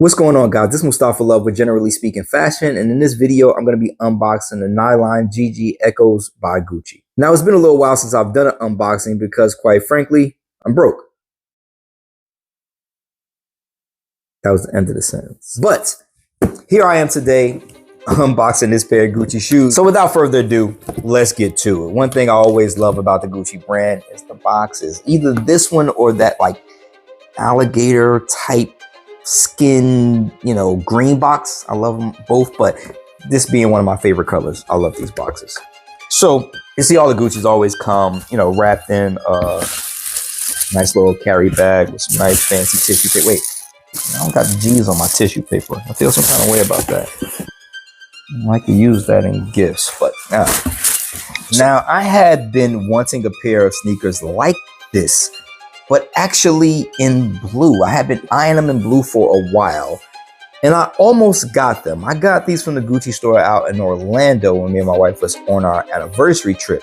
What's going on, guys? This is Mustaffa Love with Generally Speaking Fashion, and in this video, I'm going to be unboxing the Nylon GG Ecos by Gucci. Now, it's been a little while since I've done an unboxing because, quite frankly, I'm broke. That was the end of the sentence. But here I am today, unboxing this pair of Gucci shoes. So without further ado, let's get to it. One thing I always love about the Gucci brand is the boxes. Either this one or that like alligator type skin, green box. I love them both, but this being one of my favorite colors, I love these boxes. So you see all the Gucci's always come, wrapped in a nice little carry bag with some nice fancy tissue paper. Wait, I don't got the G's on my tissue paper. I feel some kind of way about that. I could use that in gifts, but now I had been wanting a pair of sneakers like this, but actually in blue. I had been eyeing them in blue for a while, and I almost got them. I got these from the Gucci store out in Orlando when me and my wife was on our anniversary trip.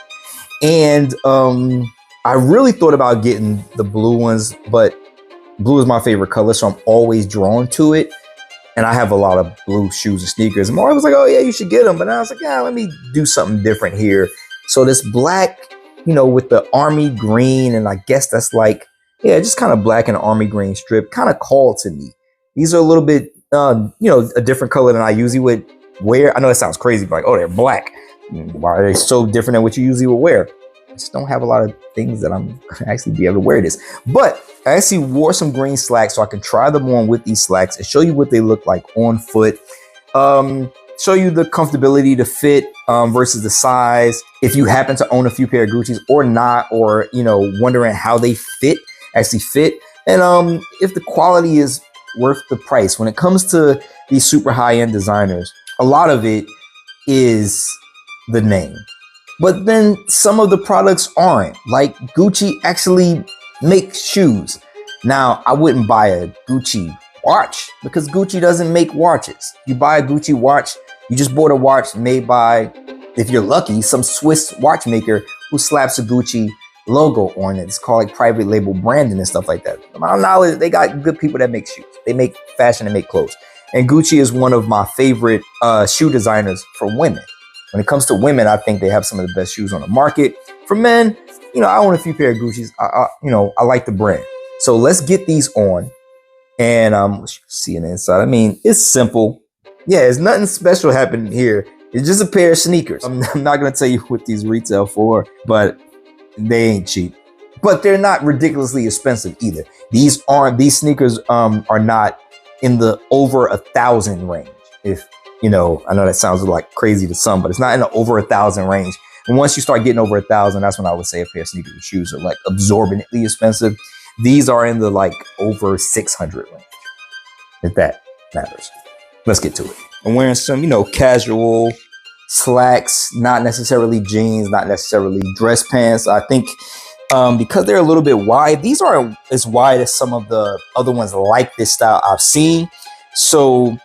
And I really thought about getting the blue ones, but blue is my favorite color, so I'm always drawn to it. And I have a lot of blue shoes and sneakers. And my wife was like, oh yeah, you should get them. But I was like, yeah, let me do something different here. So this black, with the army green, and I guess that's like, yeah, just kind of black and army green strip, kind of called to me. These are a little bit, a different color than I usually would wear. I know that sounds crazy, but like, oh, they're black. Why are they so different than what you usually would wear? I just don't have a lot of things that I'm actually be able to wear this. But I actually wore some green slacks so I can try them on with these slacks and show you what they look like on foot. Show you the comfortability, to fit versus the size. If you happen to own a few pair of Gucci's or not, or, wondering how they actually fit, and if the quality is worth the price. When it comes to these super high-end designers, a lot of it is the name, but then some of the products aren't. Like Gucci actually makes shoes. Now, I wouldn't buy a Gucci watch because Gucci doesn't make watches. You buy a Gucci watch, you just bought a watch made by, if you're lucky, some Swiss watchmaker who slaps a Gucci logo on it. It's called like private label branding and stuff like that. To my knowledge, they got good people that make shoes. They make fashion and make clothes. And Gucci is one of my favorite shoe designers for women. When it comes to women, I think they have some of the best shoes on the market. For men, I own a few pair of Gucci's. I like the brand. So let's get these on, and let's see an inside. I mean, it's simple. Yeah, there's nothing special happening here. It's just a pair of sneakers. I'm not gonna tell you what these retail for, but they ain't cheap. But they're not ridiculously expensive either. These sneakers are not in the over 1,000 range. If I know that sounds like crazy to some, but it's not in the over 1,000 range. And once you start getting over 1,000, that's when I would say a pair of sneakers and shoes are like absorbently expensive. These are in the like over 600 range, if that matters. Let's get to it. I'm wearing some, casual slacks, not necessarily jeans, not necessarily dress pants. I think because they're a little bit wide, these aren't as wide as some of the other ones like this style I've seen. So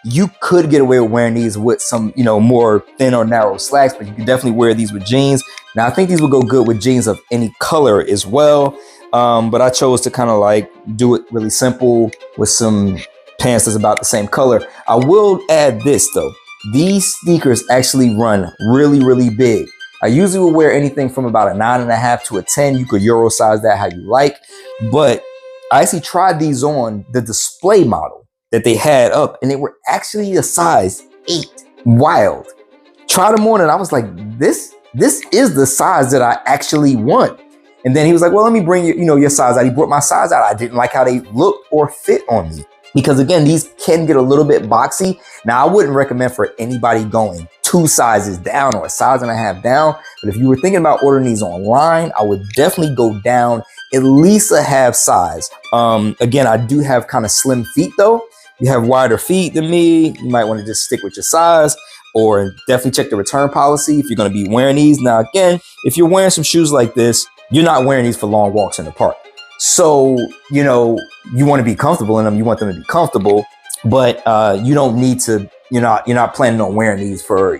you could get away with wearing these with some, more thin or narrow slacks, but you can definitely wear these with jeans. Now, I think these would go good with jeans of any color as well. But I chose to kind of like do it really simple with some pants that's about the same color. I will add this though. These sneakers actually run really, really big. I usually will wear anything from about a 9.5 to a 10. You could Euro size that how you like. But I actually tried these on the display model that they had up, and they were actually a size 8. Wild. Tried them on, and I was like, this is the size that I actually want. And then he was like, well, let me bring your size out. He brought my size out. I didn't like how they looked or fit on me. Because again, these can get a little bit boxy. Now, I wouldn't recommend for anybody going 2 sizes down or a size and a half down. But if you were thinking about ordering these online, I would definitely go down at least a half size. Again, I do have kind of slim feet though. You have wider feet than me, you might want to just stick with your size, or definitely check the return policy if you're going to be wearing these. Now, again, if you're wearing some shoes like this, you're not wearing these for long walks in the park. So, you want to be comfortable in them. You want them to be comfortable, but you don't need to, you're not planning on wearing these for,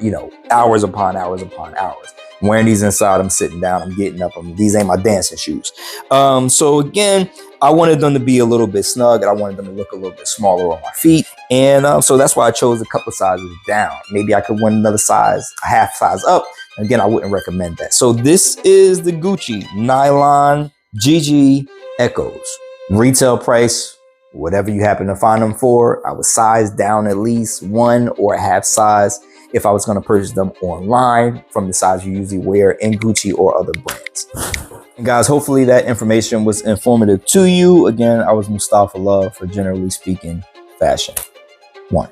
hours upon hours upon hours. I'm wearing these inside, I'm sitting down, I'm getting up. These ain't my dancing shoes. So again, I wanted them to be a little bit snug, and I wanted them to look a little bit smaller on my feet. And so that's why I chose a couple sizes down. Maybe I could win another size, a half size up. Again, I wouldn't recommend that. So this is the Gucci Nylon GG Ecos. Retail price, whatever you happen to find them for. I would size down at least one or a half size if I was going to purchase them online from the size you usually wear in Gucci or other brands. And guys, hopefully that information was informative to you. Again, I was Mustaffa Love for Generally Speaking Fashion 1.